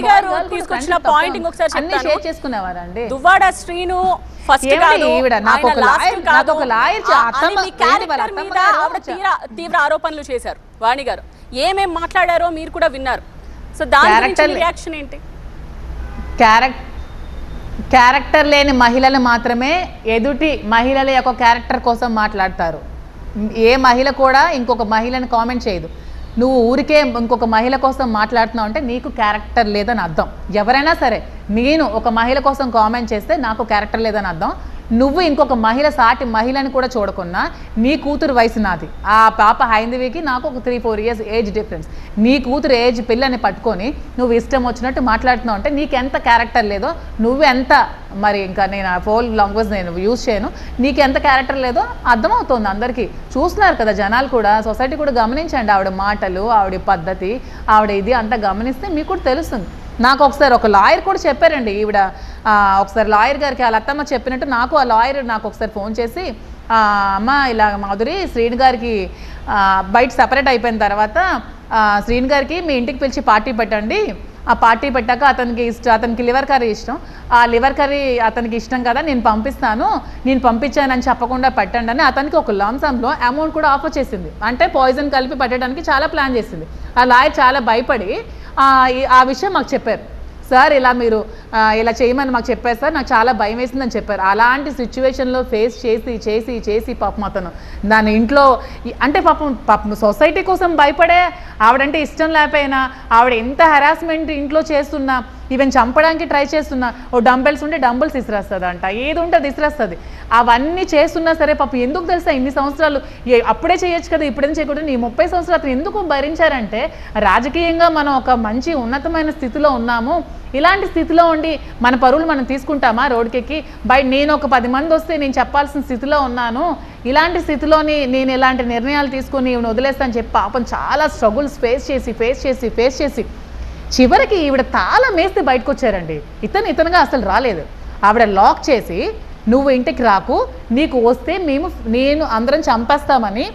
గారు తీసుకొచ్చిన పాయింట్ ఇంకొకసారి అన్ని షేర్ చేసుకునేవారండి. దువ్వాడ శ్రీను ఫస్ట్ కాదు, తీవ్ర ఆరోపణలు చేశారు వాణి గారు. ఏమేం మాట్లాడారో మీరు కూడా విన్నారు. సో దాని గురించి రియాక్షన్ ఏంటి? క్యారెక్టర్ లేని మహిళలు మాత్రమే ఎదుటి మహిళల యొక్క క్యారెక్టర్ కోసం మాట్లాడతారు. ఏ మహిళ కూడా ఇంకొక మహిళని కామెంట్ చేయదు. నువ్వు ఊరికే ఇంకొక మహిళ కోసం మాట్లాడుతున్నావు అంటే నీకు క్యారెక్టర్ లేదని అర్థం. ఎవరైనా సరే నేను ఒక మహిళ కోసం కామెంట్ చేస్తే నాకు క్యారెక్టర్ లేదని అర్థం. నువ్వు ఇంకొక మహిళ సాటి మహిళని కూడా చూడకున్నా నీ కూతురు వయసు నాది, ఆ పాప హైందవికి నాకు ఒక 3-4 years ఏజ్ డిఫరెన్స్. నీ కూతురు ఏజ్ పిల్లని పట్టుకొని నువ్వు ఇష్టం వచ్చినట్టు మాట్లాడుతున్నావు అంటే నీకు ఎంత క్యారెక్టర్ లేదో, నువ్వెంత మరి ఇంకా నేను ఆ ఫోల్ లాంగ్వేజ్ నేను యూజ్ చేయను, నీకు ఎంత క్యారెక్టర్ లేదో అర్థమవుతుంది. అందరికీ చూస్తున్నారు కదా జనాలు కూడా, సొసైటీ కూడా గమనించండి. ఆవిడ మాటలు, ఆవిడ పద్ధతి, ఆవిడ ఇది అంతా గమనిస్తే మీకు కూడా తెలుస్తుంది. నాకు ఒకసారి ఒక లాయర్ కూడా చెప్పారండి. ఈవిడ ఒకసారి లాయర్ గారికి వాళ్ళ అత్తమ్మ చెప్పినట్టు నాకు ఆ లాయర్ నాకు ఒకసారి ఫోన్ చేసి, అమ్మ ఇలా మాధురి శ్రీను గారికి బయట సపరేట్ అయిపోయిన తర్వాత శ్రీను గారికి మీ ఇంటికి పిలిచి పార్టీ పెట్టండి, ఆ పార్టీ పెట్టాక అతనికి లివర్ కర్రీ ఇష్టం, ఆ లివర్ కర్రీ అతనికి ఇష్టం కదా నేను పంపిస్తాను, నేను పంపించానని చెప్పకుండా పెట్టండి అని అతనికి ఒక లంసంలో అమౌంట్ కూడా ఆఫర్ చేసింది. అంటే పాయిజన్ కలిపి పెట్టడానికి చాలా ప్లాన్ చేసింది. ఆ లాయర్ చాలా భయపడి ఆ విషయం మాకు చెప్పారు. సార్ ఇలా మీరు ఇలా చేయమని మాకు చెప్పారు సార్, నాకు చాలా భయం వేసిందని చెప్పారు. అలాంటి సిచ్యువేషన్లో ఫేస్ చేసి పాపం అతను దాని ఇంట్లో అంటే పాపం సొసైటీ కోసం భయపడే ఆవిడంటే ఇష్టం లేకపోయినా, ఆవిడ ఎంత హెరాస్మెంట్ ఇంట్లో చేస్తున్నా, ఈవెన్ చంపడానికి ట్రై చేస్తున్నా, ఓ డంబెల్స్ ఉంటే డంబుల్స్ ఇసిరేస్తుంది అంట, ఏది ఉంటే అది ఇసిరేస్తుంది. అవన్నీ చేస్తున్నా సరే పాపం ఎందుకు తెలుసా ఇన్ని సంవత్సరాలు అప్పుడే చేయొచ్చు కదా ఇప్పుడేం చేయకూడదు, ఈ 30 సంవత్సరాలు అతను ఎందుకు భరించారంటే రాజకీయంగా మనం ఒక మంచి ఉన్నతమైన స్థితిలో ఉన్నాము, ఇలాంటి స్థితిలో ఉండి మన పరువులు మనం తీసుకుంటామా రోడ్డుకెక్కి? నేను ఒక 10 మంది వస్తే నేను చెప్పాల్సిన స్థితిలో ఉన్నాను, ఇలాంటి స్థితిలోని నేను ఇలాంటి నిర్ణయాలు తీసుకొని ఈవిని వదిలేస్తాను చెప్పి పాపం చాలా స్ట్రగుల్స్ ఫేస్ చేసి చివరికి ఈవిడ తాళం వేస్తే బయటకు వచ్చారండి. ఇతనుగా అసలు రాలేదు. ఆవిడ లాక్ చేసి నువ్వు ఇంటికి రాకు, నీకు వస్తే నేను అందరం చంపేస్తామని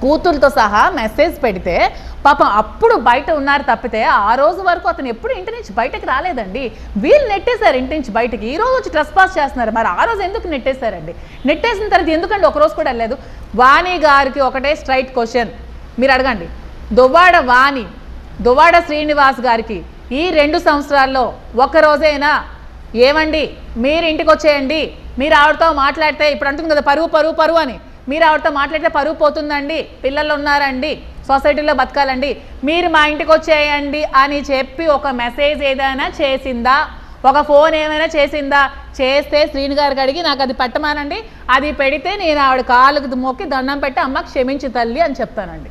కూతురుతో సహా మెసేజ్ పెడితే పాపం అప్పుడు బయట ఉన్నారు తప్పితే ఆ రోజు వరకు అతను ఎప్పుడు ఇంటి నుంచి బయటకు రాలేదండి. వీళ్ళు నెట్టేశారు ఇంటి నుంచి బయటకి, ఈ రోజు వచ్చి ట్రెస్ పాస్ చేస్తున్నారు. మరి ఆ రోజు ఎందుకు నెట్టేశారండి? నెట్టేసిన తర్వాత ఎందుకండి ఒకరోజు కూడా వెళ్ళలేదు? వాణి గారికి ఒకటే స్ట్రైట్ క్వశ్చన్ మీరు అడగండి. దువ్వాడ శ్రీనివాస్ గారికి ఈ 2 సంవత్సరాల్లో ఒక్కరోజైనా ఏమండి మీరు ఇంటికి వచ్చేయండి, మీరు ఆవిడతో మాట్లాడితే ఇప్పుడు అంటుంది కదా పరువు అని, మీరు ఆవిడతో మాట్లాడితే పరువు పోతుందండి, పిల్లలు ఉన్నారండి, సొసైటీలో బతకాలండి, మీరు మా ఇంటికి వచ్చేయండి అని చెప్పి ఒక మెసేజ్ ఏదైనా చేసిందా? ఒక ఫోన్ ఏమైనా చేసిందా? చేస్తే శ్రీను గారికి అడిగి నాకు అది పెట్టమానండి, అది పెడితే నేను ఆవిడ కాళ్ళకు మొక్కి దండం పెట్టి అమ్మ క్షమించు తల్లి అని చెప్తానండి.